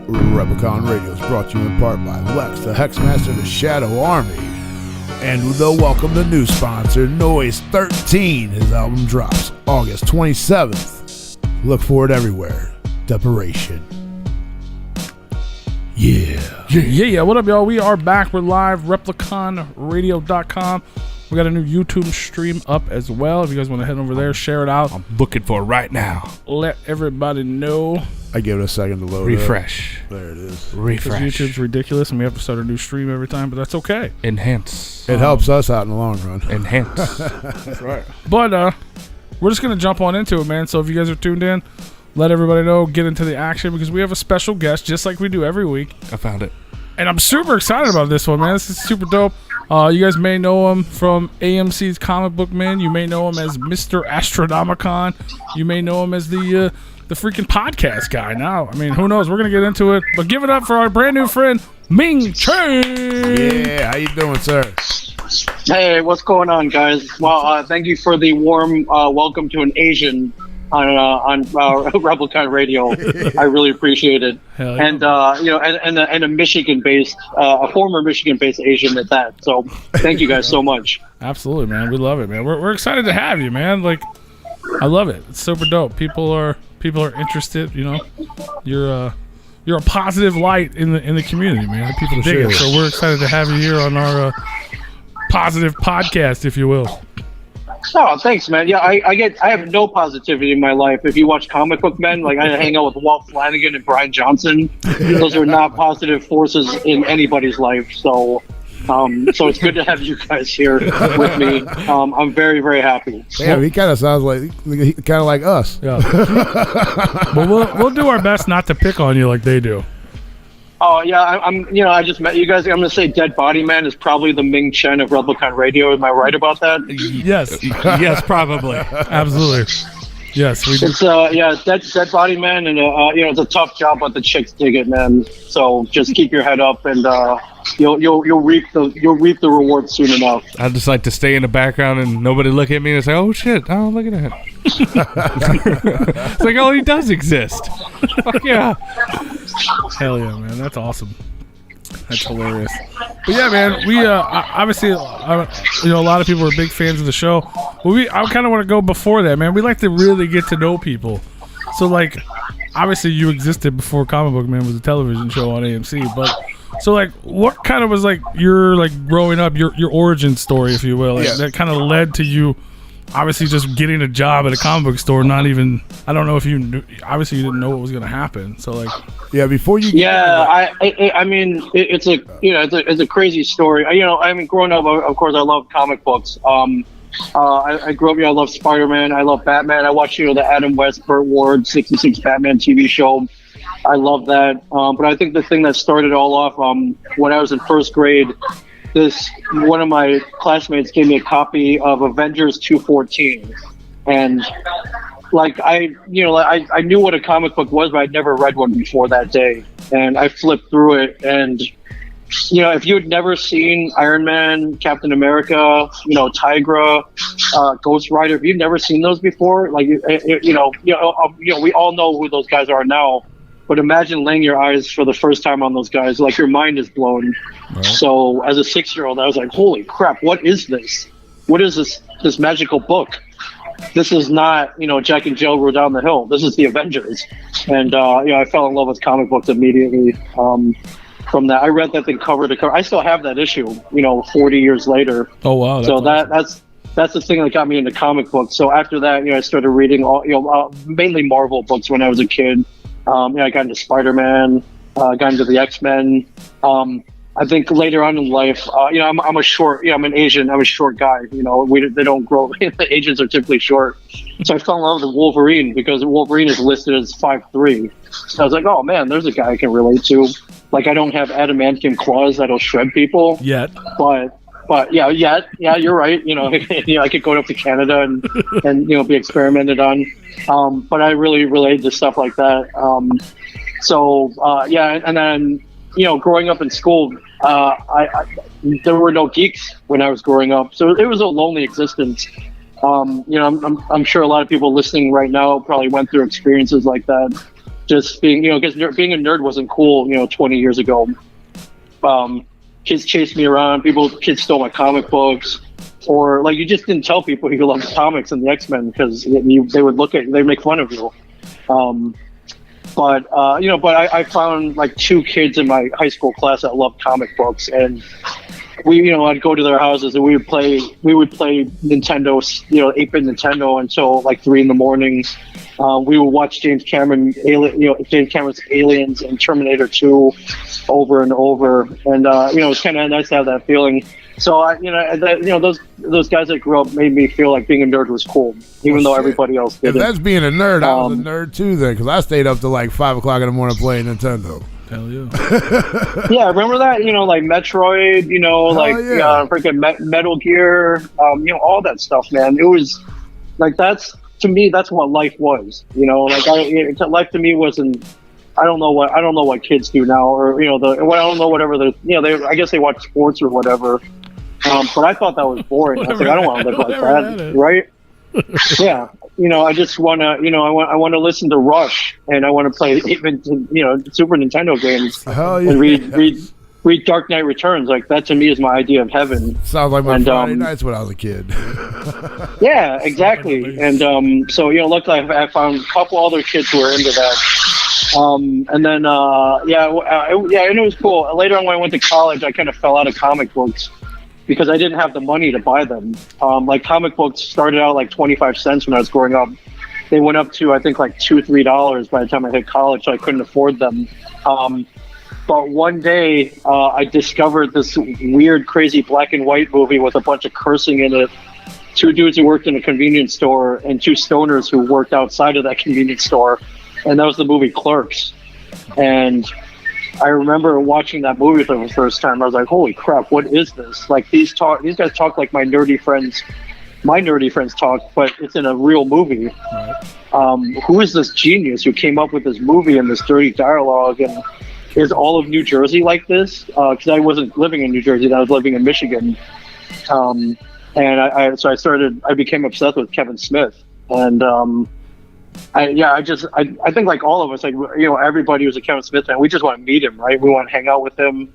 Replicon Radio is brought to you in part by Lex, the Hexmaster of the Shadow Army. And they'll welcome the new sponsor, Noise 13. His album drops August 27th. Look for it everywhere. Deparation. Yeah. What up, y'all? We are back. We're live. RepliconRadio.com. We got a new YouTube stream up as well. If you guys want to head over there, share it out. I'm looking for it right now. Let everybody know. I give it a second to load. Refresh. Up. There it is. Refresh. Because YouTube's ridiculous and we have to start a new stream every time, but that's okay. Enhance. It helps us out in the long run. Enhance. That's right. But we're just going to jump on into it, man. So if you guys are tuned in, let everybody know, get into the action, because we have a special guest, just like we do every week. I found it. And I'm super excited about this one, man. This is super dope. You guys may know him from AMC's Comic Book Man. You may know him as Mr. Astronomicon. You may know him as the freaking podcast guy. Now, I mean, who knows? We're going to get into it. But give it up for our brand new friend, MING CHEN. Yeah, how you doing, sir? Hey, what's going on, guys? Well, thank you for the warm welcome to an Asian on Replicon Radio. I really appreciate it. Hell yeah. And and a Michigan-based, a former Michigan-based Asian at that. So thank you guys so much. Absolutely, man. We love it, man. We're excited to have you, man. Like, I love it. It's super dope. People are interested. You know, you're a positive light in the community, man. People dig it. So we're excited to have you here on our positive podcast, if you will. Oh, thanks, man. Yeah, I have no positivity in my life. If you watch Comic Book Men, like I hang out with Walt Flanagan and Brian Johnson. Those are not positive forces in anybody's life. So it's good to have you guys here with me. I'm very, very happy. Yeah, he kind of sounds like us. Yeah. But we'll do our best not to pick on you like they do. Oh yeah, I just met you guys. I'm gonna say Dead Body Man is probably the Ming Chen of Replicon Radio. Am I right about that? Yes. Yes, probably. Absolutely. Yes, we do. It's Dead Body Man, and it's a tough job, but the chicks dig it, man. So just keep your head up, and you'll reap the reward soon enough. I just like to stay in the background and nobody look at me and say, "Oh shit! Oh, look at that." It's like, oh, he does exist. Fuck yeah. Hell yeah, man. That's awesome. That's hilarious. But yeah, man, we obviously, a lot of people are big fans of the show. But I kind of want to go before that, man. We like to really get to know people. So, like, obviously you existed before Comic Book Man was a television show on AMC. But so, like, what kind of was like your growing up, your origin story, if you will, that kind of led to you? Obviously, just getting a job at a comic book store. Not even. I don't know if you knew. Obviously, you didn't know what was going to happen. So, like, yeah, before you. Yeah, I mean, it's a crazy story. Growing up, of course, I love comic books. I grew up. I love Spider-Man. I love Batman. I watched the Adam West, Burt Ward, 66 Batman TV show. I love that. But I think the thing that started it all off when I was in first grade. One of my classmates gave me a copy of Avengers 214, and like I knew what a comic book was, but I'd never read one before that day. And I flipped through it, and if you had never seen Iron Man, Captain America, Tigra, Ghost Rider, if you've never seen those before, like we all know who those guys are now. But imagine laying your eyes for the first time on those guys, like your mind is blown. Right. So as a 6-year-old, I was like, holy crap, what is this? What is this magical book? This is not, Jack and Jill Roll Down the Hill. This is the Avengers. And, I fell in love with comic books immediately. From that, I read that thing cover to cover. I still have that issue, 40 years later. Oh, wow. So that's the thing that got me into comic books. So after that, I started reading mainly Marvel books when I was a kid. I got into Spider-Man, got into the X-Men. I think later on in life, I'm an Asian, I'm a short guy. They don't grow. The Asians are typically short. So I fell in love with Wolverine because Wolverine is listed as 5'3". So I was like, oh man, there's a guy I can relate to. Like I don't have adamantium claws that'll shred people yet, but yeah, you're right. I could go up to Canada and be experimented on. But I really relate to stuff like that. And then growing up in school, there were no geeks when I was growing up, so it was a lonely existence. I'm sure a lot of people listening right now probably went through experiences like that. just being, because being a nerd wasn't cool, 20 years ago. Kids chased me around. Kids stole my comic books, or like you just didn't tell people you loved comics and the X-Men because they would they'd make fun of you. But I found like 2 kids in my high school class that loved comic books, and I'd go to their houses and we would play Nintendo, 8-bit Nintendo until like 3 a.m. We would watch James Cameron's Aliens and Terminator 2 over and over, and it was kind of nice to have that feeling. So those guys that grew up made me feel like being a nerd was cool, even though everybody else did. If that's being a nerd, I was a nerd too then, because I stayed up to like 5 o'clock in the morning playing Nintendo. Hell yeah. Yeah, remember that? Like Metroid, freaking Metal Gear, all that stuff, man. It was like to me, that's what life was. Life to me wasn't. I don't know what kids do now, or I don't know whatever I guess they watch sports or whatever. But I thought that was boring. I was like, I don't want to live like that, right? Yeah. I just want to, I want to listen to Rush, and I want to play even, Super Nintendo games. Hell yeah. And read Dark Knight Returns. Like that to me is my idea of heaven. Sounds like my Friday nights when I was a kid. Yeah, exactly. And so luckily I found a couple other kids who were into that. And then and it was cool. Later on when I went to college, I kind of fell out of comic books because I didn't have the money to buy them. Like comic books started out like 25 cents when I was growing up. They went up to I think like $2-3 by the time I hit college, so I couldn't afford them. But one day I discovered this weird, crazy black and white movie with a bunch of cursing in it. 2 dudes who worked in a convenience store and 2 stoners who worked outside of that convenience store. And that was the movie Clerks. And I remember watching that movie for the first time. I was like, holy crap, what is this? Like these guys talk like my nerdy friends talk, but it's in a real movie. Right. Who is this genius who came up with this movie and this dirty dialogue? And is all of New Jersey like this? Because I wasn't living in New Jersey, I was living in Michigan. And I became obsessed with Kevin Smith. And I think like all of us, like everybody who's a Kevin Smith fan, we just want to meet him, right? We want to hang out with him.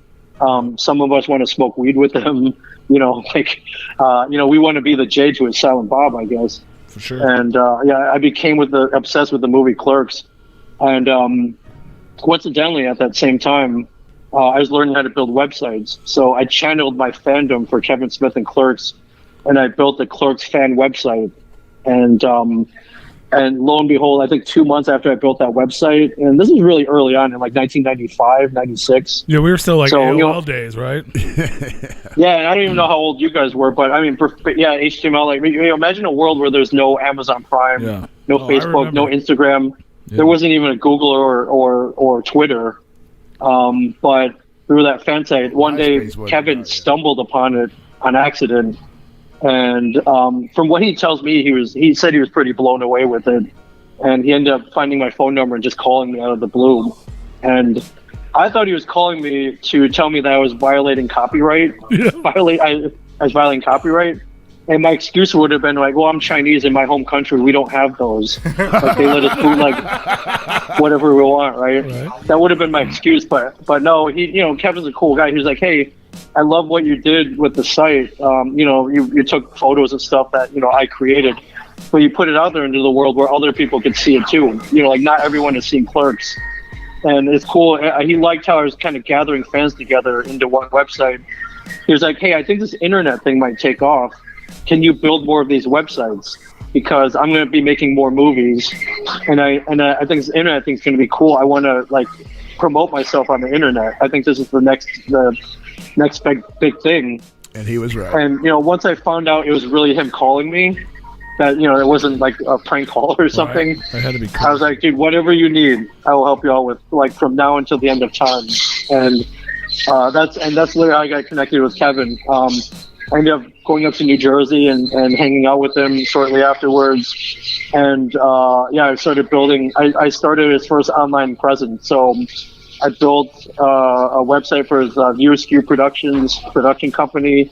Some of us want to smoke weed with him. We want to be the J to his Silent Bob, I guess. For sure. And I became obsessed with the movie Clerks, and coincidentally at that same time, I was learning how to build websites. So I channeled my fandom for Kevin Smith and Clerks, and I built the Clerks fan website, and lo and behold, I think 2 months after I built that website, and this was really early on in like 1995, 96. Yeah, we were still like AOL days, right? Yeah, and I don't even know how old you guys were, but I mean, HTML. Like, imagine a world where there's no Amazon Prime, no Facebook, no Instagram. Yeah. There wasn't even a Google or Twitter. But through that fan site, one day Kevin stumbled upon it on accident. And from what he tells me, he said he was pretty blown away with it, and he ended up finding my phone number and just calling me out of the blue. And I thought he was calling me to tell me that I was violating copyright. Yeah. I was violating copyright, and my excuse would have been like, "Well, I'm Chinese in my home country. We don't have those. Like, they let us do like whatever we want, right?" That would have been my excuse, but no, Kevin's a cool guy. He was like, "Hey, I love what you did with the site. You took photos and stuff that, I created, but you put it out there into the world where other people could see it too. Like not everyone has seen Clerks." And it's cool. He liked how I was kind of gathering fans together into one website. He was like, "Hey, I think this internet thing might take off. Can you build more of these websites? Because I'm going to be making more movies. And I think this internet thing's going to be cool. I want to like promote myself on the internet. I think this is the next big thing." And he was right. And once I found out it was really him calling me, that it wasn't like a prank call or something. That had to be cool. I was like, "Dude, whatever you need, I will help you out with, like from now until the end of time." And that's literally how I got connected with Kevin. I ended up going up to New Jersey and hanging out with him shortly afterwards. And I started building. I started his first online presence. So I built a website for his View Askew Productions production company.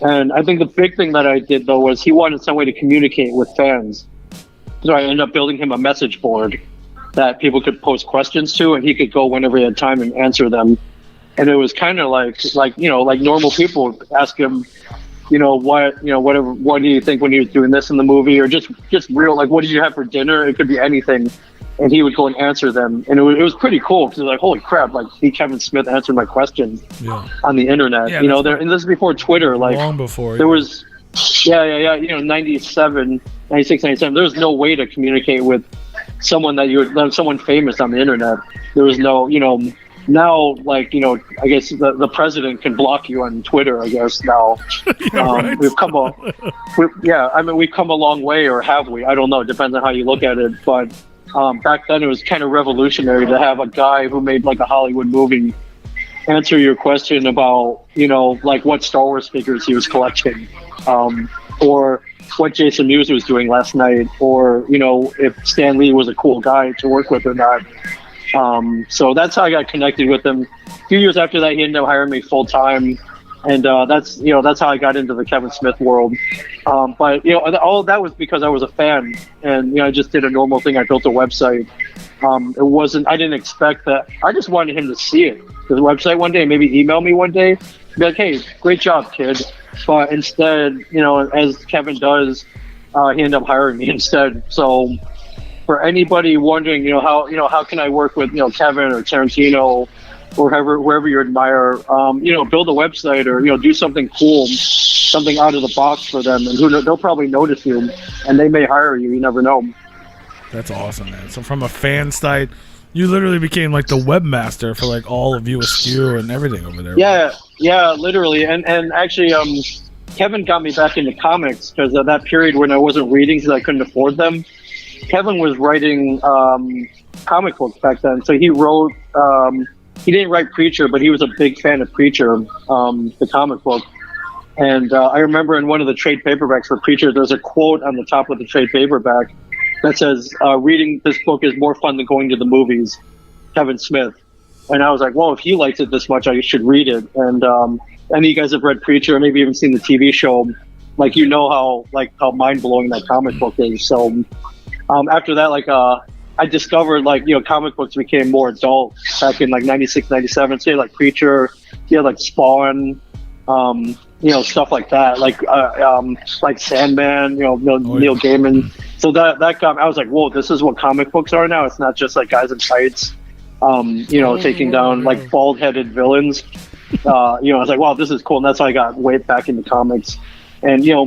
And I think the big thing that I did, though, was he wanted some way to communicate with fans. So I ended up building him a message board. that people could post questions to, and he could go whenever he had time and answer them. And it was kind of like normal people ask him, whatever, what do you think when he was doing this in the movie, or just real, like, what did you have for dinner? It could be anything. And he would go and answer them. And it was pretty cool, because it was like, holy crap, like, see Kevin Smith answered my questions on the internet. Yeah, and this is before Twitter. Like, long before. There was, 97, 96, 97. There was no way to communicate with someone someone famous on the internet. There was no, now, like, I guess the president can block you on Twitter, I guess, now. Right. We've come a long way, or have we? I don't know. It depends on how you look at it. But back then, it was kind of revolutionary to have a guy who made, like, a Hollywood movie answer your question about, like, what Star Wars figures he was collecting, or what Jason Mewes was doing last night, or, if Stan Lee was a cool guy to work with or not. So that's how I got connected with him. A few years after that, he ended up hiring me full time, and that's how I got into the Kevin Smith world. But all of that was because I was a fan, and I just did a normal thing. I built a website. I didn't expect that. I just wanted him to see it, the website one day, maybe email me one day, be like, "Hey, great job, kid." But instead, as Kevin does, he ended up hiring me instead. So for anybody wondering, how can I work with, Kevin or Tarantino or whoever you admire, build a website, or, do something cool, something out of the box for them, and they'll probably notice you, and they may hire you. You never know. That's awesome, man. So from a fan side, you literally became like the webmaster for like all of View Askew and everything over there. Yeah, literally. And actually, Kevin got me back into comics, because of that period when I wasn't reading because I couldn't afford them. Kevin was writing comic books back then. So he wrote, he didn't write Preacher, but he was a big fan of Preacher, the comic book. And I remember in one of the trade paperbacks for Preacher, there's a quote on the top of the trade paperback that says, reading this book is more fun than going to the movies, Kevin Smith. And I was like, well, if he likes it this much, I should read it. And any of you guys have read Preacher, maybe even seen the TV show, like, how mind-blowing that comic book is. So after that, I discovered, comic books became more adult back in, 96, 97. So, Preacher, Spawn, stuff like that, like Sandman, Neil Gaiman. So that got me. I was like, whoa, this is what comic books are now. It's not just like guys in tights, taking down like bald-headed villains. I was like, wow, this is cool. And that's how I got way back into comics. And had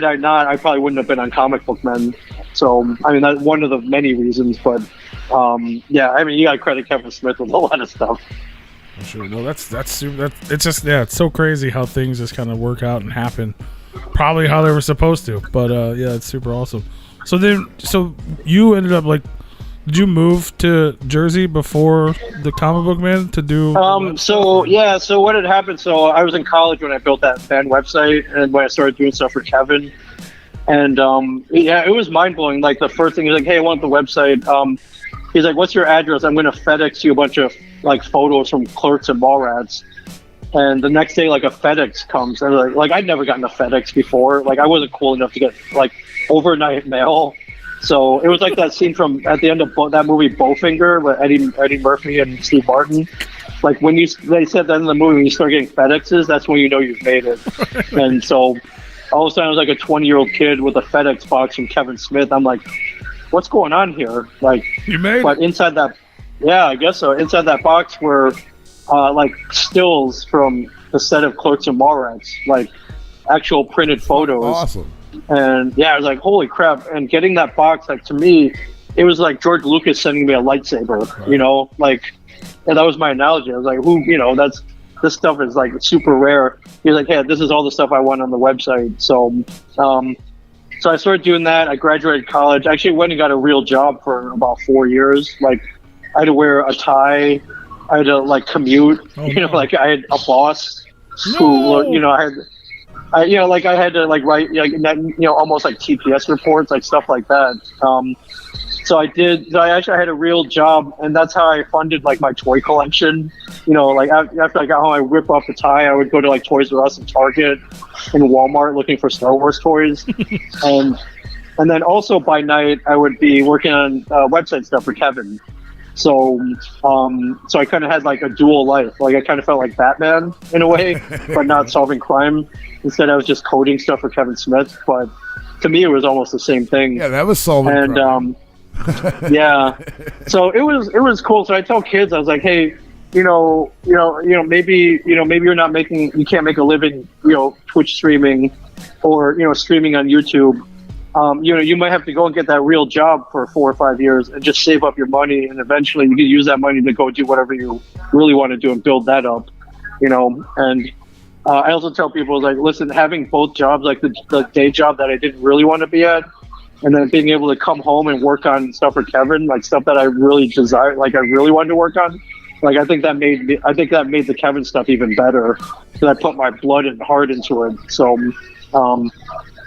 I not, I probably wouldn't have been on Comic Book Men. So I mean, that's one of the many reasons. But you got to credit Kevin Smith with a lot of stuff. Sure. No, it's just, it's so crazy how things just kind of work out and happen, probably how they were supposed to. But it's super awesome. So you ended up did you move to Jersey before the Comic Book Man to do? So what had happened? So I was in college when I built that fan website, and when I started doing stuff for Kevin, and it was mind blowing. Like, the first thing, he's like, "Hey, I want the website." He's like, "What's your address? I'm going to FedEx you a bunch of photos from Clerks and Mallrats." And the next day, a FedEx comes, and I'd never gotten a FedEx before. I wasn't cool enough to get overnight mail. So it was like that scene from at the end of that movie Bowfinger with Eddie Murphy and Steve Martin. When they said at the end of the movie, when you start getting FedExes, that's when you know you've made it. And so all of a sudden, I was like a 20-year-old kid with a FedEx box from Kevin Smith. I'm like, what's going on here? You made but it. Inside that, yeah, I guess so. Inside that box were stills from the set of Clerks and Mallrats, actual printed photos. Awesome. And I was like, holy crap. And getting that box, to me, it was like George Lucas sending me a lightsaber, right. And that was my analogy. I was like, this stuff is super rare. He's like, hey, this is all the stuff I want on the website. So I started doing that. I graduated college. I actually went and got a real job for about 4 years. I had to wear a tie. I had to commute. Oh, no. I had a boss who, I had to write, almost TPS reports, stuff like that. So I did. I actually had a real job, and that's how I funded my toy collection. After I got home, I whip off the tie. I would go to Toys R Us and Target and Walmart looking for Star Wars toys, and And then also by night, I would be working on website stuff for Kevin. So I kind of had like a dual life. Like I kind of felt like Batman in a way, but not solving crime. Instead, I was just coding stuff for Kevin Smith. But to me, it was almost the same thing. Yeah, that was solving crime. Yeah. So it was cool. So I tell kids, I was like, hey, maybe you can't make a living, Twitch streaming or, streaming on YouTube. You might have to go and get that real job for 4 or 5 years and just save up your money, and eventually you can use that money to go do whatever you really want to do and build that up, and I also tell people, like, listen, having both jobs, like the day job that I didn't really want to be at, and then being able to come home and work on stuff for Kevin, like stuff that I really desired, like I really wanted to work on. Like I think that made the Kevin stuff even better because I put my blood and heart into it. So,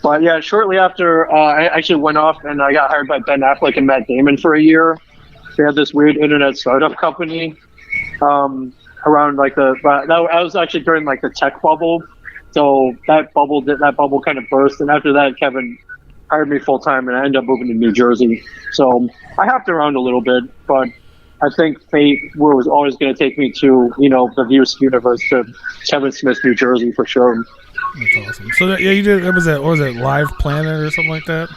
but yeah, shortly after, I actually went off and I got hired by Ben Affleck and Matt Damon for a year. They had this weird internet startup company around like I was actually during like the tech bubble. So that bubble kind of burst, and after that, Kevin hired me full time, and I ended up moving to New Jersey. So I hopped around a little bit, but I think fate was always going to take me to, the Views universe, to Kevin Smith, New Jersey, for sure. That's awesome. So you did. What was it, Live Planet or something like that?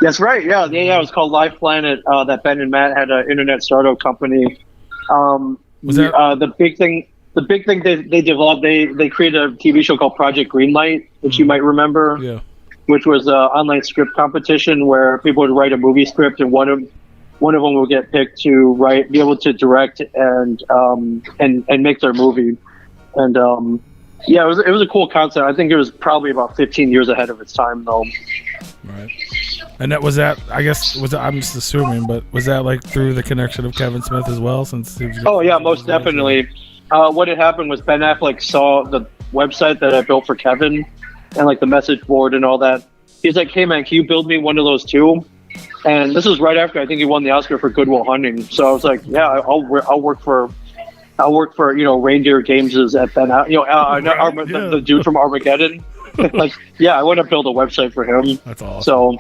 That's right. Yeah. It was called Live Planet. That Ben and Matt had an internet startup company. Was that the big thing? The big thing they developed. They created a TV show called Project Greenlight, which you might remember. Yeah. Which was an online script competition where people would write a movie script, and one of them would get picked to be able to direct and make their movie. And yeah, it was a cool concept. I think it was probably about 15 years ahead of its time, though. Right. And I guess I'm just assuming, but was that like through the connection of Kevin Smith as well? Since he was most definitely. What had happened was Ben Affleck saw the website that I built for Kevin and like the message board and all that. He's like, hey man, can you build me one of those too? And this was right after I think he won the Oscar for Good Will Hunting. So I was like, yeah, I'll work for Reindeer Games at Ben. The dude from Armageddon. Like, yeah, I want to build a website for him. That's awesome. So,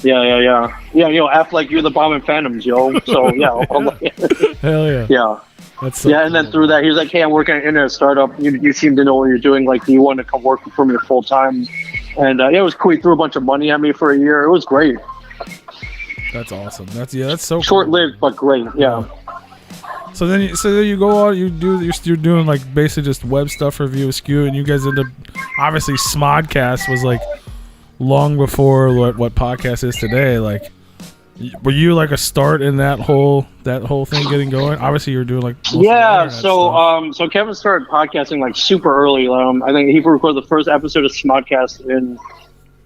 yeah. Affleck, you're the bomb and Phantoms, yo. So yeah, hell yeah. Yeah. That's so cool. And then through that, he was like, hey, I'm working on an internet startup. You seem to know what you're doing. Like, do you want to come work for me full time? And it was cool. He threw a bunch of money at me for a year. It was great. That's awesome. That's so short-lived, but great. Yeah. So then you go out. You're doing like basically just web stuff for View Askew, and you guys end up obviously Smodcast was like long before what podcast is today. Like, were you like a start in that whole thing getting going? Obviously, you were doing like so Kevin started podcasting like super early. I think he recorded the first episode of Smodcast in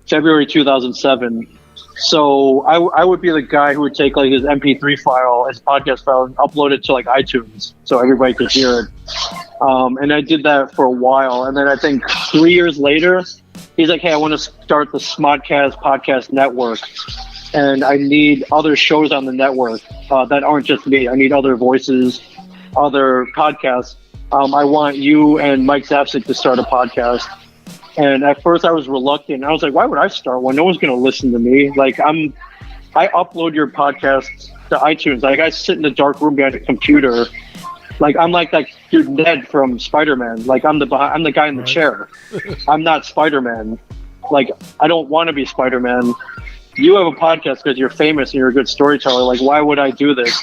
February 2007. So I would be the guy who would take like his MP3 file, his podcast file, and upload it to like iTunes so everybody could hear it. And I did that for a while, and then I think 3 years later, he's like, "Hey, I want to start the Smodcast podcast network." And I need other shows on the network that aren't just me. I need other voices, other podcasts. I want you and Mike Zapsik to start a podcast. And at first I was reluctant. I was like, why would I start one? No one's going to listen to me. Like I upload your podcast to iTunes. Like I sit in the dark room behind a computer. Like I'm like that dude Ned from Spider-Man. Like I'm the guy in the chair. I'm not Spider-Man. Like I don't want to be Spider-Man. You have a podcast because you're famous and you're a good storyteller. Like, why would I do this?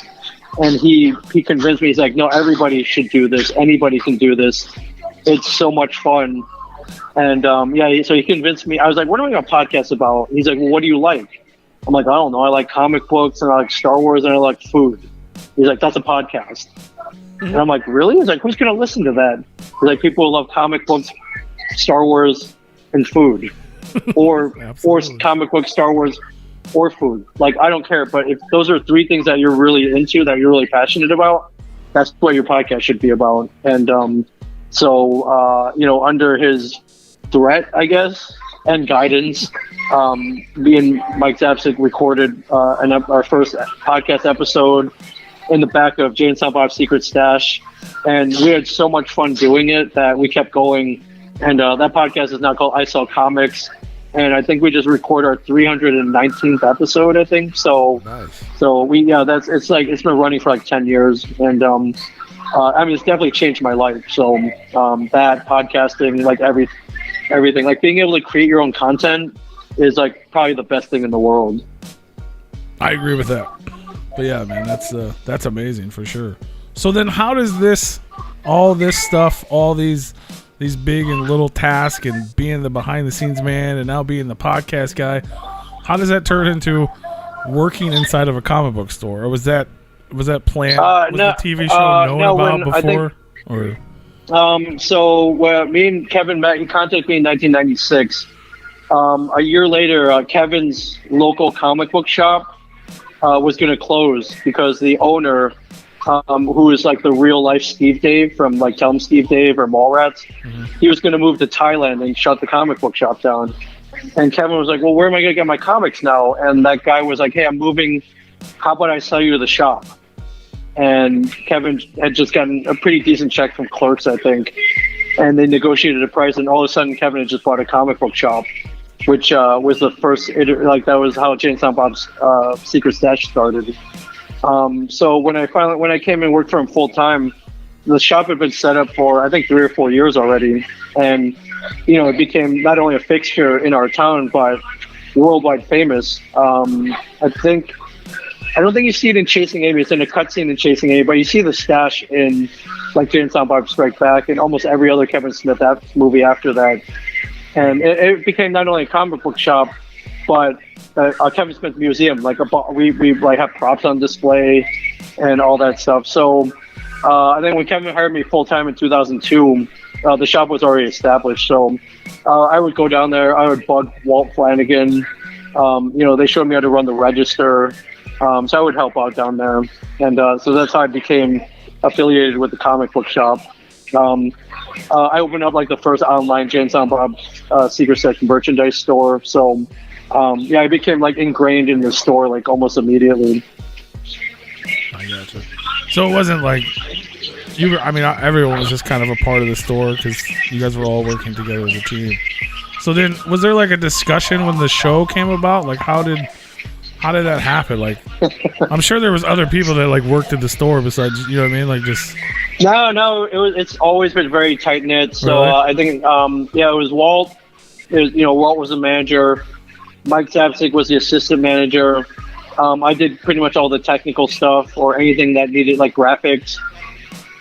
And he convinced me. He's like, no, everybody should do this. Anybody can do this. It's so much fun. And so he convinced me. I was like, what am I going to podcast about? He's like, well, what do you like? I'm like, I don't know. I like comic books and I like Star Wars and I like food. He's like, that's a podcast. And I'm like, really? He's like, who's going to listen to that? He's like, people who love comic books, Star Wars, and food. Or comic book, Star Wars, or food. Like, I don't care. But if those are three things that you're really into, that you're really passionate about, that's what your podcast should be about. And under his threat, I guess, and guidance, me and Mike Zapsik recorded our first podcast episode in the back of Jane Silent Bob's Secret Stash. And we had so much fun doing it that we kept going. And that podcast is now called I Sell Comics. and I think we just recorded our 319th episode. I think so. Nice. So it's been running for like 10 years, and I mean, it's definitely changed my life. So that podcasting, like everything, like being able to create your own content is like probably the best thing in the world. I agree with that. But yeah, man, that's amazing for sure. So then how does all this stuff, all these big and little tasks and being the behind the scenes man and now being the podcast guy, how does that turn into working inside of a comic book store? Or was that planned? Was the TV show known about before? So me and Kevin met, he contacted me in 1996. A year later, Kevin's local comic book shop was going to close because the owner, who is like the real life Steve Dave from like Tell 'em Steve Dave or Mallrats, he was going to move to Thailand and shut the comic book shop down. And Kevin was like, well, where am I going to get my comics now? And that guy was like, hey, I'm moving. How about I sell you the shop? And Kevin had just gotten a pretty decent check from Clerks, I think. And they negotiated a price, and all of a sudden Kevin had just bought a comic book shop, which was the first, that was how Jay and Silent Bob's Secret Stash started. So when I came and worked for him full time, the shop had been set up for I think 3 or 4 years already, and it became not only a fixture in our town but worldwide famous. I don't think you see it in Chasing Amy. It's in a cutscene in Chasing Amy, but you see the stash in like Jay and Silent Bob Strike Back and almost every other Kevin Smith movie after that. And it became not only a comic book shop, but a Kevin Smith museum. Like we like have props on display and all that stuff. So I think when Kevin hired me full time in 2002, the shop was already established. So I would go down there. I would bug Walt Flanagan. They showed me how to run the register. So I would help out down there. And so that's how I became affiliated with the comic book shop. I opened up like the first online Jay and Silent Bob Secret Stash merchandise store. So I became like ingrained in the store like almost immediately. I gotcha. So it wasn't like everyone was just kind of a part of the store because you guys were all working together as a team. So then was there like a discussion when the show came about? Like how did that happen? Like, I'm sure there was other people that like worked at the store besides, you know what I mean? Like just. No, it's always been very tight knit. So really? I think, it was Walt. Walt was the manager. Mike Zapsik was the assistant manager. I did pretty much all the technical stuff or anything that needed like graphics.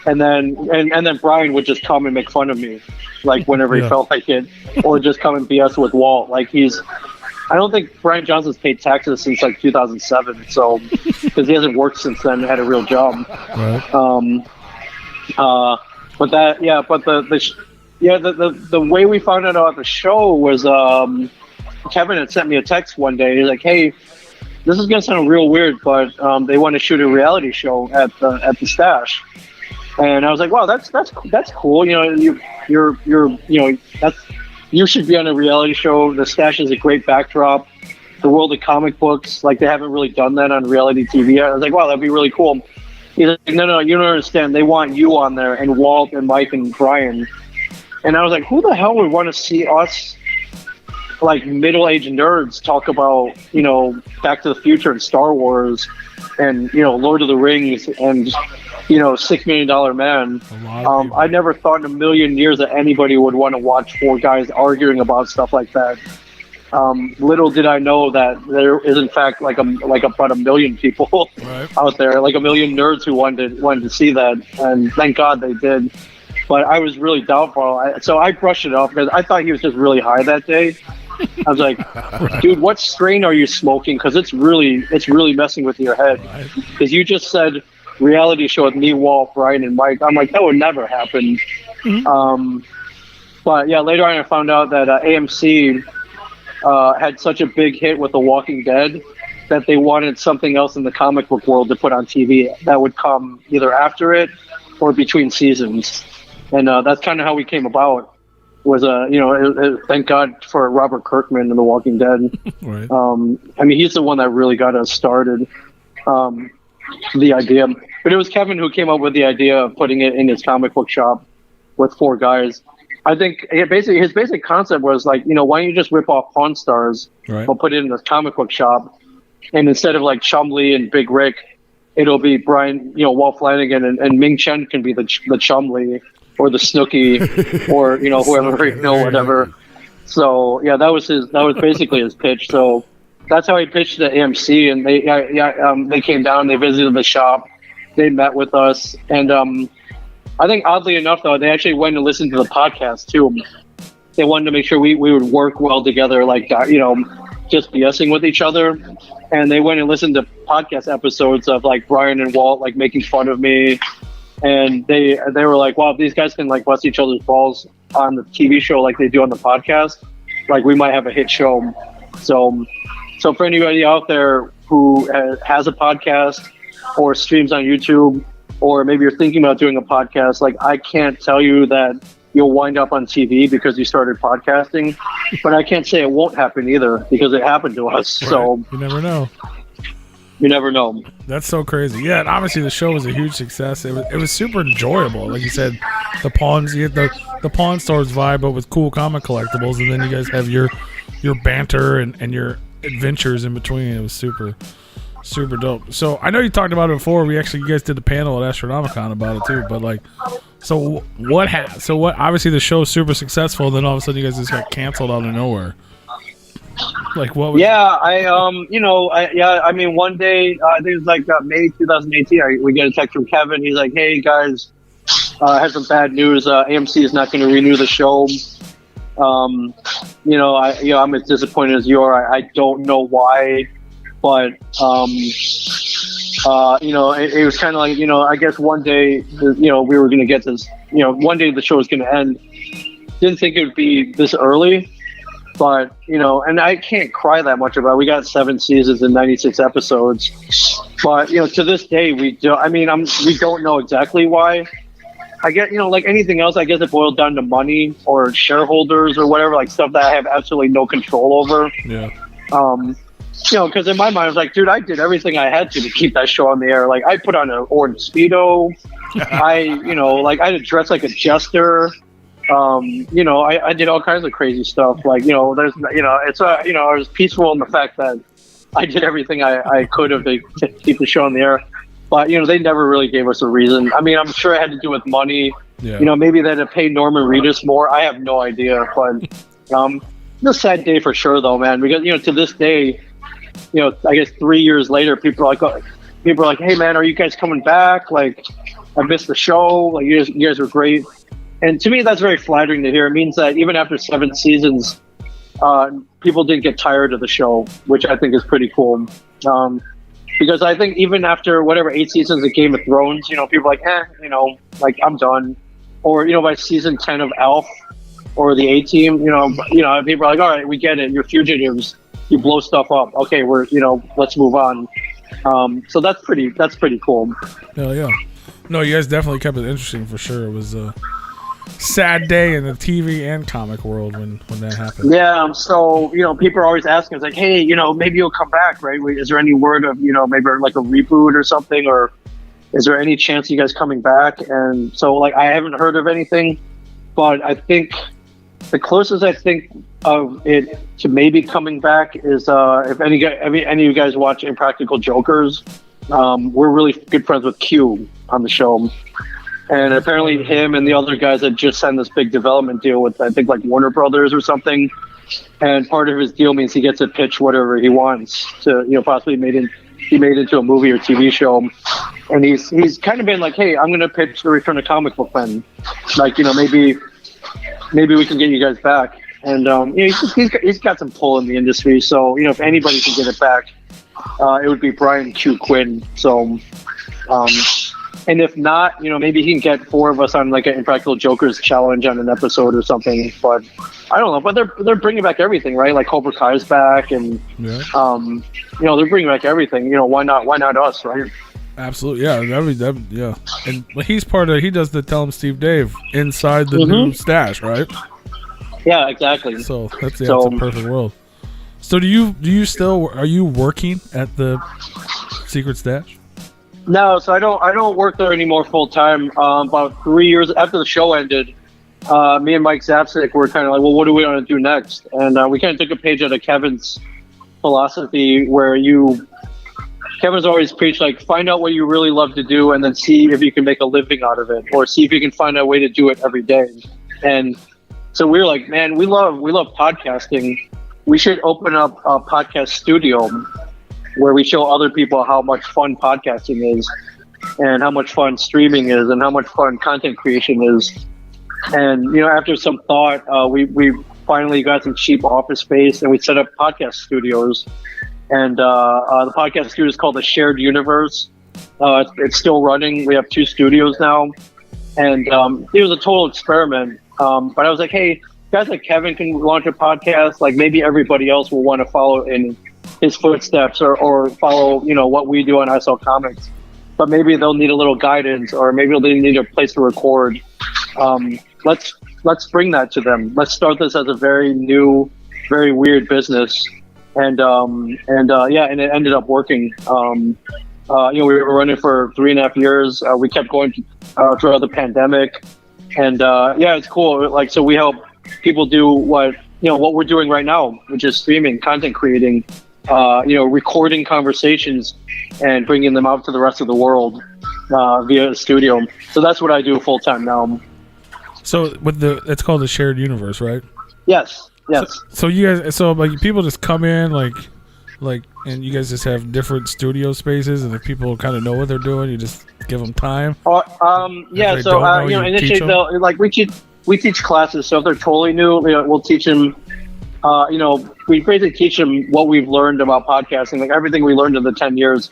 And then Brian would just come and make fun of me, like whenever he felt like it, or just come and BS with Walt. Like I don't think Brian Johnson's paid taxes since like 2007, so because he hasn't worked since then and had a real job. Right. But the way we found out about the show was Kevin had sent me a text one day. He's like, "Hey, this is gonna sound real weird, but they want to shoot a reality show at the Stash." And I was like, "Wow, that's cool. You should be on a reality show. The Stash is a great backdrop. The world of comic books, like they haven't really done that on reality TV." I was like, "Wow, that'd be really cool." He's like, No, you don't understand. They want you on there, and Walt and Mike and Brian. And I was like, who the hell would want to see us, like middle-aged nerds, talk about, Back to the Future and Star Wars and, Lord of the Rings and, $6 Million Man. I never thought in a million years that anybody would want to watch 4 guys arguing about stuff like that. Little did I know that there is in fact like about 1 million people out there, like 1 million nerds who wanted to see that, and thank God they did. But I was really doubtful, so I brushed it off because I thought he was just really high that day. I was like, dude, what strain are you smoking? Because it's really messing with your head. Because you just said reality show with me, Walt, Brian, and Mike. I'm like, that would never happen. Mm-hmm. But yeah, later on I found out that AMC had such a big hit with The Walking Dead that they wanted something else in the comic book world to put on TV that would come either after it or between seasons. And that's kind of how we came about. Was thank God for Robert Kirkman and The Walking Dead. Right. He's the one that really got us started. The idea, but it was Kevin who came up with the idea of putting it in his comic book shop with 4 guys. I think his basic concept was like, why don't you just rip off Pawn Stars, Right. or put it in the comic book shop, and instead of like Chumlee and Big Rick, it'll be Brian, Walt Flanagan, and Ming Chen can be the Chumlee or the Snooki or whoever, whatever. So yeah, that was basically his pitch. So that's how he pitched to AMC, and they came down, they visited the shop, they met with us, and I think oddly enough though, they actually went and listened to the podcast too. They wanted to make sure we would work well together, like just BSing with each other. And they went and listened to podcast episodes of like Brian and Walt like making fun of me, and they were like, wow, if these guys can like bust each other's balls on the TV show like they do on the podcast, like we might have a hit show. So for anybody out there who has a podcast or streams on YouTube, or maybe you're thinking about doing a podcast, like I can't tell you that you'll wind up on TV because you started podcasting, but I can't say it won't happen either, because it happened to us. Right. So You never know. You never know. That's so crazy. Yeah, and obviously the show was a huge success. It was super enjoyable. Like you said, the pawns, you get the Pawn Stars vibe, but with cool comic collectibles, and then you guys have your banter and your adventures in between. It was super dope. So I know you talked about it before. You guys did the panel at Astronomicon about it too. But like, so what? Obviously the show's super successful. Then all of a sudden you guys just got canceled out of nowhere. Like what? Was I mean, one day I think it was like May 2018. We get a text from Kevin. He's like, "Hey guys, I have some bad news. AMC is not going to renew the show. I'm as disappointed as you are. I don't know why." But it was kind of like, I guess one day, we were going to get this, one day the show was going to end. Didn't think it would be this early, but, and I can't cry that much about it. We got 7 seasons and 96 episodes, but, to this day, we don't know exactly why. I get, like anything else, I guess it boiled down to money or shareholders or whatever, like stuff that I have absolutely no control over. Yeah. Because in my mind, I was like, dude, I did everything I had to keep that show on the air. Like, I put on an orange Speedo. I had to dress like a jester. I did all kinds of crazy stuff. Like, I was peaceful in the fact that I did everything I could have to keep the show on the air. But, they never really gave us a reason. I mean, I'm sure it had to do with money. Yeah. Maybe they had to pay Norman Reedus more. I have no idea. But it's a sad day for sure, though, man. Because, to this day, I guess 3 years later, people are like, hey man, are you guys coming back? Like, I missed the show. Like, you guys were great. And to me, that's very flattering to hear. It means that even after 7 seasons, people didn't get tired of the show, which I think is pretty cool. Because I think even after 8 seasons of Game of Thrones, people are like, like I'm done. Or, by season 10 of Alf or the A-Team, people are like, all right, we get it. You're fugitives. You blow stuff up. Okay, let's move on. So that's pretty cool. Hell yeah. No, you guys definitely kept it interesting for sure. It was a sad day in the TV and comic world when that happened. Yeah. So, people are always asking us like, hey, maybe you'll come back, right? Is there any word of, maybe like a reboot or something, or is there any chance of you guys coming back? And so like, I haven't heard of anything, but I think the closest I think of it to maybe coming back is if any of you guys watch Impractical Jokers, we're really good friends with Q on the show, and apparently him and the other guys had just signed this big development deal with, I think, like Warner Brothers or something, and part of his deal means he gets to pitch whatever he wants to, possibly be made into a movie or TV show. And he's kind of been like, hey, I'm going to pitch the Return of Comic Book Men, like, maybe we can get you guys back. And he's got some pull in the industry, so if anybody can get it back, it would be Brian Q. Quinn. So, and if not, maybe he can get 4 of us on like an Impractical Jokers challenge on an episode or something. But I don't know. But they're bringing back everything, right? Like Cobra Kai's back, and they're bringing back everything. Why not us, right? Absolutely, yeah. Yeah. And he's he does the Tell 'em Steve Dave inside the new stash, right? Yeah, exactly. So that's a perfect world. So are you working at the Secret Stash? No, so I don't work there anymore full time. About 3 years after the show ended, me and Mike Zapsik were kind of like, well, what do we want to do next? And we kind of took a page out of Kevin's philosophy, where Kevin's always preached, like, find out what you really love to do and then see if you can make a living out of it, or see if you can find a way to do it every day. And so we were like, man, we love podcasting. We should open up a podcast studio where we show other people how much fun podcasting is, and how much fun streaming is, and how much fun content creation is. And, after some thought, we finally got some cheap office space, and we set up podcast studios. And the podcast studio is called The Shared Universe. It's still running. We have 2 studios now. And it was a total experiment. But I was like, hey, guys like Kevin can launch a podcast. Like, maybe everybody else will want to follow in his footsteps, or follow, what we do on ISL Comics. But maybe they'll need a little guidance, or maybe they'll need a place to record. Let's bring that to them. Let's start this as a very new, very weird business. And it ended up working. We were running for 3.5 years. We kept going throughout the pandemic. And it's cool. Like, so we help people do what we're doing right now, which is streaming, content creating, recording conversations and bringing them out to the rest of the world via the studio. So that's what I do full time now. So it's called The Shared Universe, right? Yes. So you guys, like, people just come in, like, and you guys just have different studio spaces, and if people kind of know what they're doing, you just give them time. Initially they'll, like, we teach classes. So if they're totally new, we'll teach them. We basically teach them what we've learned about podcasting, like everything we learned in the 10 years,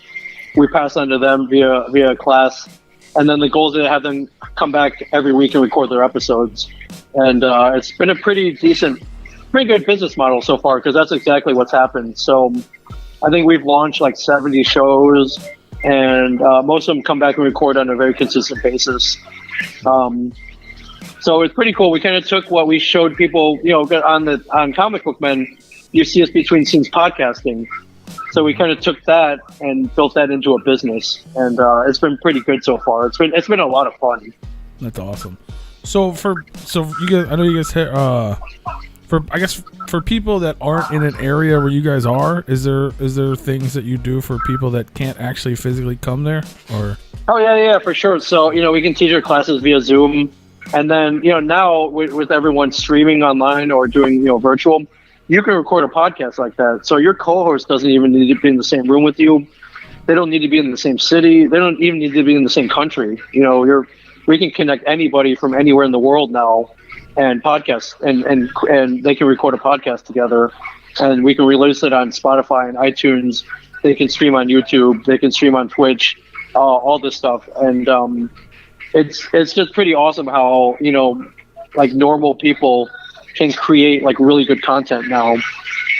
we pass on to them via class. And then the goal is to have them come back every week and record their episodes. And it's been a pretty good business model so far, because that's exactly what's happened. So I think we've launched like 70 shows, and most of them come back and record on a very consistent basis. So it's pretty cool. We kind of took what we showed people, on Comic Book Men, you see us between scenes podcasting. So we kind of took that and built that into a business, and it's been pretty good so far. It's been a lot of fun. That's awesome. So you guys, I know you guys for people that aren't in an area where you guys are, is there things that you do for people that can't actually physically come there, or? Oh yeah, for sure. So we can teach our classes via Zoom, and then now with everyone streaming online or doing virtual, you can record a podcast like that. So your co-host doesn't even need to be in the same room with you. They don't need to be in the same city. They don't even need to be in the same country. We can connect anybody from anywhere in the world now, and podcast, and they can record a podcast together, and we can release it on Spotify and iTunes. They can stream on YouTube. They can stream on Twitch, all this stuff. And it's just pretty awesome how like normal people can create like really good content now,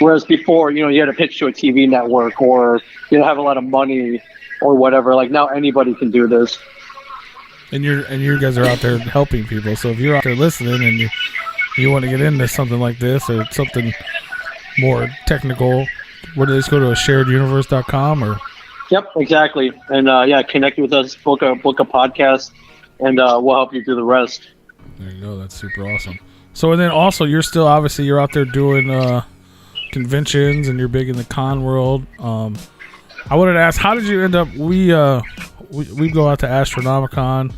whereas before you had to pitch to a TV network, or have a lot of money or whatever. Like, now anybody can do this. And you guys are out there helping people. So if you're out there listening and you want to get into something like this or something more technical, where do they just go to shareduniverse.com or? Yep, exactly. And connect with us, book a podcast, and we'll help you do the rest. There you go. That's super awesome. So, and then also you're out there doing conventions, and you're big in the con world. I wanted to ask, how did you end up? We go out to Astronomicon.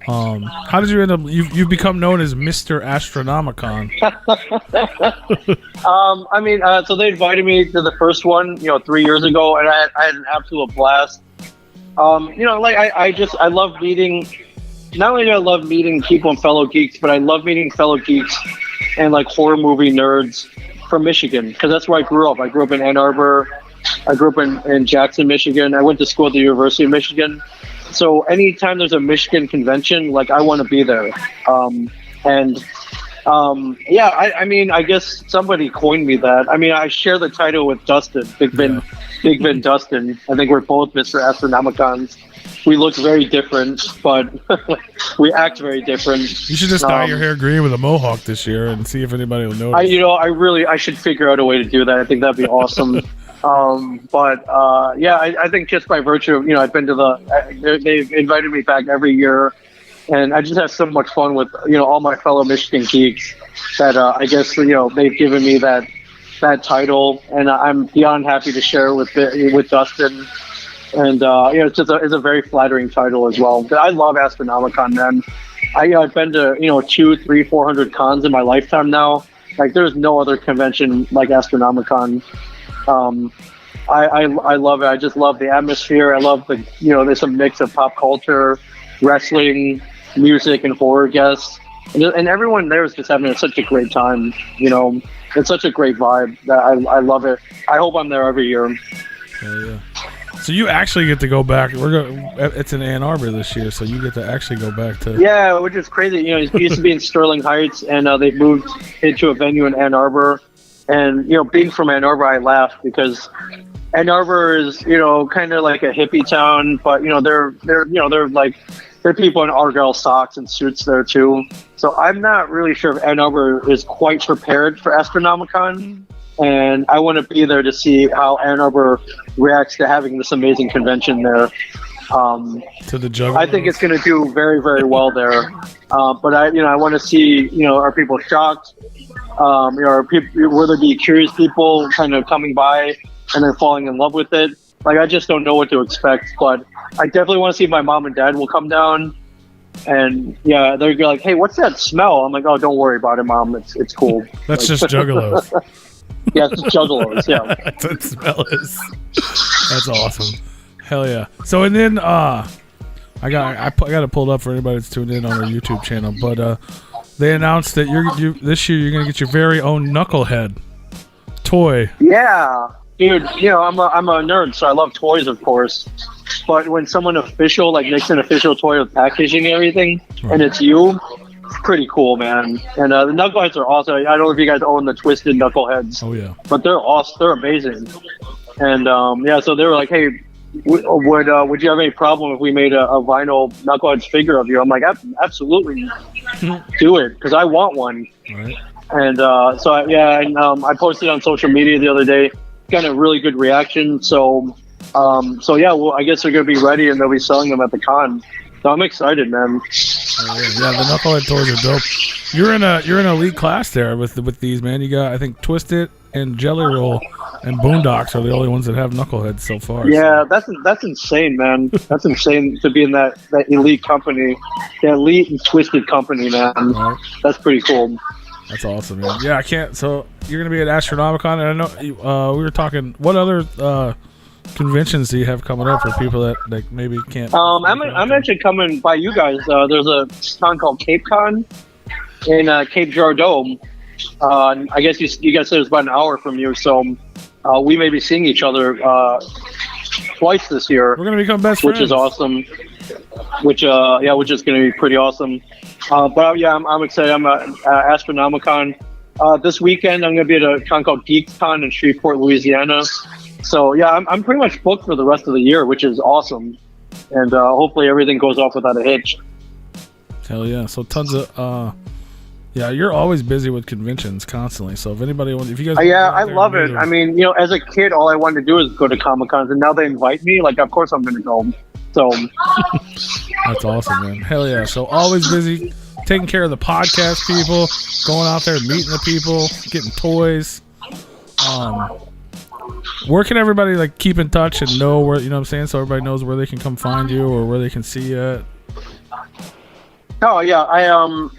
How did you end up? You've become known as Mr. Astronomicon. So they invited me to the first one, 3 years ago, and I had an absolute blast. I love meeting. Not only do I love meeting people and fellow geeks, but I love meeting fellow geeks and like horror movie nerds from Michigan, because that's where I grew up. I grew up in Ann Arbor. I grew up in Jackson, Michigan. I went to school at the University of Michigan. So anytime there's a Michigan convention, like, I want to be there. I guess somebody coined me that. I mean, I share the title with Dustin, Big Vin Dustin. I think we're both Mr. Astronomicons. We look very different, but we act very different. You should just dye your hair green with a mohawk this year and see if anybody will notice. I should figure out a way to do that. I think that'd be awesome. I think just by virtue of, I've been to they've invited me back every year. and I just have so much fun with all my fellow Michigan geeks that I guess they've given me that title, and I'm beyond happy to share it with Dustin. And it's a very flattering title as well. I love Astronomicon, man. I've been to 200, 300, 400 cons in my lifetime now. Like, there's no other convention like Astronomicon. I love it. I just love the atmosphere. I love there's a mix of pop culture, wrestling, music, and horror guests, and everyone there is just having such a great time. It's such a great vibe that I love it. I hope I'm there every year. Yeah. So you actually get to go back. It's in Ann Arbor this year, so you get to actually go back to. Yeah, which is crazy. It used to be in Sterling Heights, and they've moved into a venue in Ann Arbor. And being from Ann Arbor, I laugh because Ann Arbor is kind of like a hippie town, but they're people in Argyle socks and suits there too. So I'm not really sure if Ann Arbor is quite prepared for Astronomicon. And I want to be there to see how Ann Arbor reacts to having this amazing convention there. To the Juggalos. I think it's going to do very, very well there. But I want to see, are people shocked? Are people, will there be curious people kind of coming by and then falling in love with it? Like, I just don't know what to expect. But I definitely want to see if my mom and dad will come down. And yeah, they're like, "Hey, what's that smell?" I'm like, "Oh, don't worry about it, Mom. It's cool." That's just Juggalos. Yeah, it's Juggalos. Yeah, that's what the smell is. That's awesome. Hell yeah. So and then I got it pulled up for anybody that's tuned in on our YouTube channel. But they announced that this year you're gonna get your very own Knucklehead toy. Yeah, dude. I'm a nerd, so I love toys, of course. But when someone official makes an official toy with packaging and everything, right, and it's you, it's pretty cool, man. And the Knuckleheads are awesome. I don't know if you guys own the Twisted Knuckleheads. Oh yeah. But they're awesome. They're amazing. And so they were like, "Hey, would you have any problem if we made a vinyl Knuckleheads figure of you?" I'm like, "Absolutely, do it, because I want one." Right. And I posted on social media the other day, got a really good reaction. So I guess they're gonna be ready and they'll be selling them at the con. So I'm excited, man. Yeah, the Knucklehead toys are dope. You're in an elite class there with these, man. You got, I think, Twisted and Jelly Roll and Boondocks are the only ones that have Knuckleheads so far. Yeah, so. That's insane, man. That's insane to be in that elite company, the elite and Twisted company, man. Right. That's pretty cool. That's awesome, man. Yeah, I can't. So you're gonna be at Astronomicon, and I know we were talking. What other conventions do you have coming up for people that maybe can't? I'm actually coming by you guys. There's a con called Cape Con in Cape Girardeau. I guess you guys said it's about an hour from you, so we may be seeing each other twice this year. We're gonna become best friends, which is awesome. Which is gonna be pretty awesome. But yeah, I'm excited. I'm at Astronomicon this weekend. I'm gonna be at a con called GeekCon in Shreveport, Louisiana. So yeah, I'm pretty much booked for the rest of the year, which is awesome. And hopefully everything goes off without a hitch. Hell yeah! So tons of yeah, you're always busy with conventions constantly. So if you guys, I love it. I mean, as a kid, all I wanted to do is go to Comic Cons, and now they invite me. Like, of course I'm going to go. So that's awesome, man. Hell yeah! So always busy, taking care of the podcast people, going out there meeting the people, getting toys. Where can everybody keep in touch and know where, you know what I'm saying, so everybody knows where they can come find you or where they can see you at? Oh yeah, I'm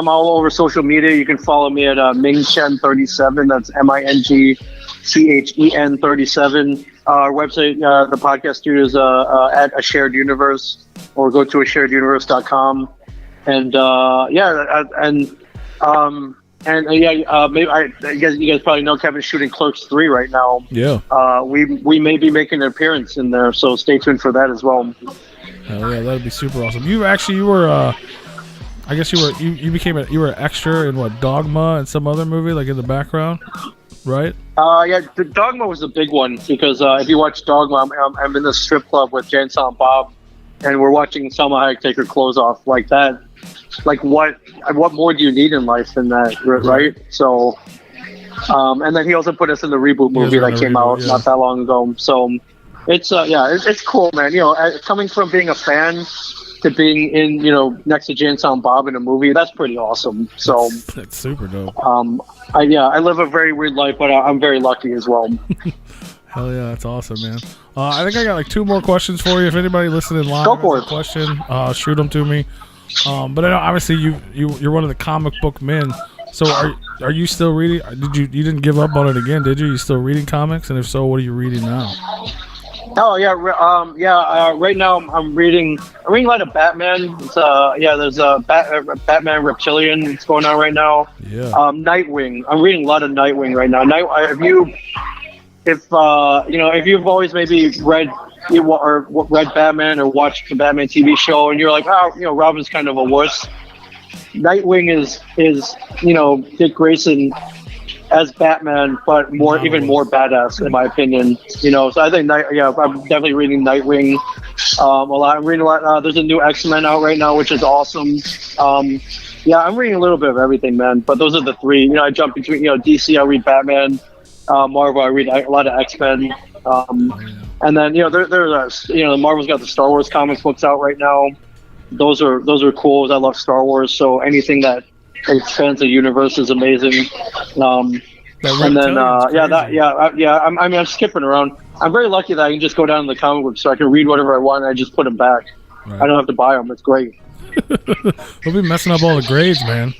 all over social media. You can follow me at MING-CHEN37. That's MINGCHEN 37. Our website, the podcast studio is at A Shared Universe, or go to ashareduniverse.com. And maybe I guess you guys probably know Kevin's shooting Clerks 3 right now. Yeah. We may be making an appearance in there, so stay tuned for that as well. Hell yeah, that'd be super awesome. You were I guess you were an extra in what, Dogma and some other movie, in the background, right? Yeah, the Dogma was a big one because if you watch Dogma, I'm in the strip club with Jan Silent Bob, and we're watching Salma Hayek take her clothes off like that. Like, what more do you need in life than that, right? So, and then he also put us in the reboot movie that came out not that long ago. So, it's cool, man. Coming from being a fan to being in, next to Jay and Silent Bob in a movie, that's pretty awesome. So that's super dope. I live a very weird life, but I'm very lucky as well. Hell yeah, that's awesome, man. I think I got like 2 more questions for you. If anybody listening live has a question, shoot them to me. But I know obviously you're one of the comic book men. So are you still reading? You didn't give up on it again, did you? You still reading comics? And if so, what are you reading now? Oh yeah, right now I'm reading a lot of Batman. It's, there's a Batman Reptilian that's going on right now. Yeah. Nightwing. I'm reading a lot of Nightwing right now. If you've always maybe read Batman or watched the Batman TV show and you're like, Robin's kind of a wuss. Nightwing is Dick Grayson as Batman, but even more badass in my opinion. So I think I'm definitely reading Nightwing a lot. I'm reading a lot. There's a new X-Men out right now, which is awesome. I'm reading a little bit of everything, man. But those are the 3. I jump between DC. I read Batman. Marvel. I read a lot of X-Men. And then there's Marvel's got the Star Wars comic books out right now. Those are cool. I love Star Wars, so anything that expands the universe is amazing. I'm skipping around. I'm very lucky that I can just go down to the comic book store. I can read whatever I want and I just put them back. Right. I don't have to buy them. It's great. We'll be messing up all the grades, man.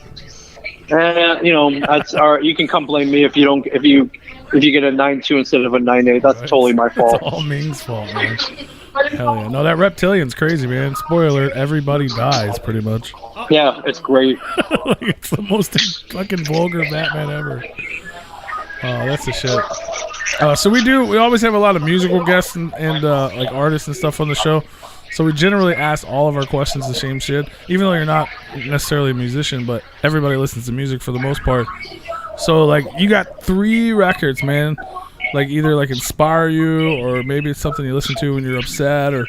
And that's you can come blame me if you get a 9.2 instead of a 9.8. That's totally my fault. It's all Ming's fault, man. Hell yeah. No, that Reptilian's crazy, man. Spoiler alert, everybody dies pretty much. Yeah, it's great. It's the most fucking vulgar Batman ever. Oh, that's the shit. So we always have a lot of musical guests and like artists and stuff on the show. So we generally ask all of our questions the same shit, even though you're not necessarily a musician, but everybody listens to music for the most part. So like you got 3 records, man. Like either like inspire you, or maybe it's something you listen to when you're upset, or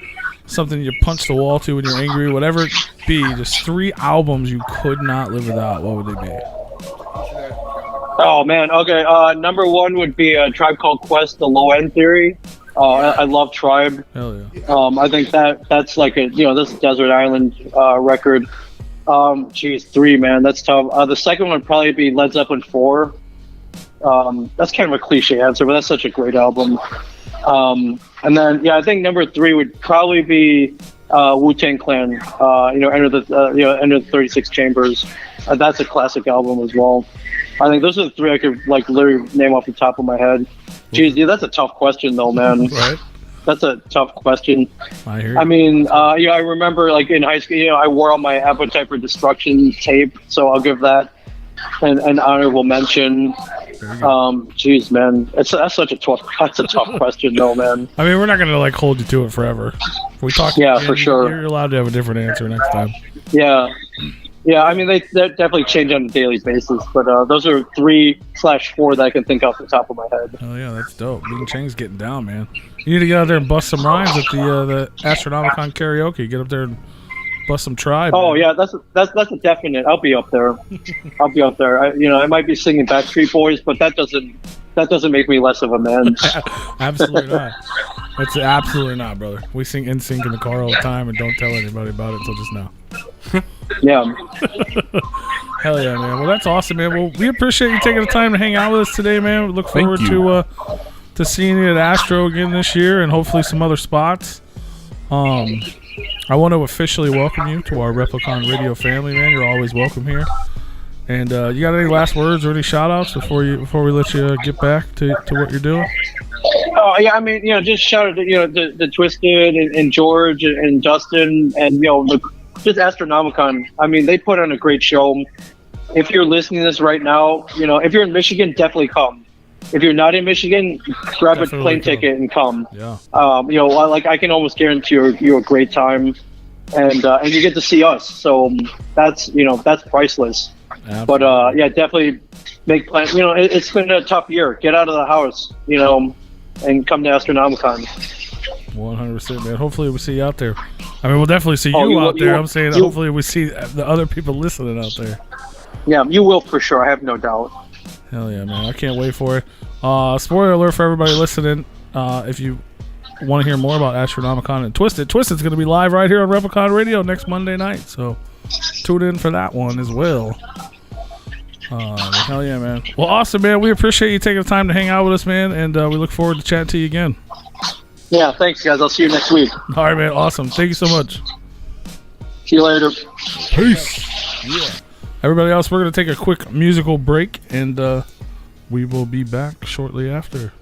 something you punch the wall to when you're angry, whatever it be. Just 3 albums you could not live without. What would they be? Oh man, okay. Number 1 would be a Tribe Called Quest, The Low End Theory. I love Tribe. Hell yeah. I think that's like this Desert Island record. 3, man, that's tough. The second one would probably be Led Zeppelin 4. That's kind of a cliche answer, but that's such a great album. And then I think number 3 would probably be Wu-Tang Clan. Enter the 36 Chambers. That's a classic album as well. I think those are the 3 I could like literally name off the top of my head. Jeez, dude, that's a tough question though, man. Right. That's a tough question. I hear you. I mean, I remember like in high school, I wore out my Appetite for Destruction tape, so I'll give that an honorable mention. Jeez, man, that's such a tough question though, man. I mean, we're not gonna like hold you to it forever. If we talk, for sure. You're allowed to have a different answer next time. Yeah. I mean, they definitely change on a daily basis, but those are 3/4 that I can think off the top of my head. Oh yeah, that's dope. Big Chang's getting down, man. You need to get out there and bust some rhymes at the Astronomicon karaoke. Get up there and bust some Tribe. Oh man. Yeah, that's a definite. I'll be up there. I might be singing Backstreet Boys, but that doesn't make me less of a man. Absolutely not. It's absolutely not, brother. We sing NSYNC in the car all the time and don't tell anybody about it until just now. Yeah. Hell yeah, man. Well, that's awesome, man. Well, we appreciate you taking the time to hang out with us today, man. We look forward to seeing you at Astro again this year and hopefully some other spots. I want to officially welcome you to our Replicon Radio family, man. You're always welcome here. And you got any last words or any shout-outs before we let you get back to what you're doing? Oh yeah, I mean, just shout out to the Twisted and George and Dustin and just Astronomicon. I mean, they put on a great show. If you're listening to this right now, if you're in Michigan, definitely come. If you're not in Michigan, grab a plane ticket and come. Yeah. I can almost guarantee you a great time, and you get to see us. So that's priceless. Absolutely. But definitely make plans. It's been a tough year. Get out of the house, and come to Astronomicon. 100%, man. Hopefully we see you out there. I mean, we'll definitely see you out there. I'm saying hopefully we see the other people listening out there. Yeah, you will for sure. I have no doubt. Hell yeah, man. I can't wait for it. Spoiler alert for everybody listening. If you want to hear more about Astronomicon and Twisted's going to be live right here on Replicon Radio next Monday night. So tune in for that one as well. Hell yeah, man. Well, awesome, man. We appreciate you taking the time to hang out with us, man, and we look forward to chatting to you again. Yeah, thanks, guys. I'll see you next week. All right, man. Awesome. Thank you so much. See you later. Peace. Yeah. Everybody else, we're going to take a quick musical break, and we will be back shortly after.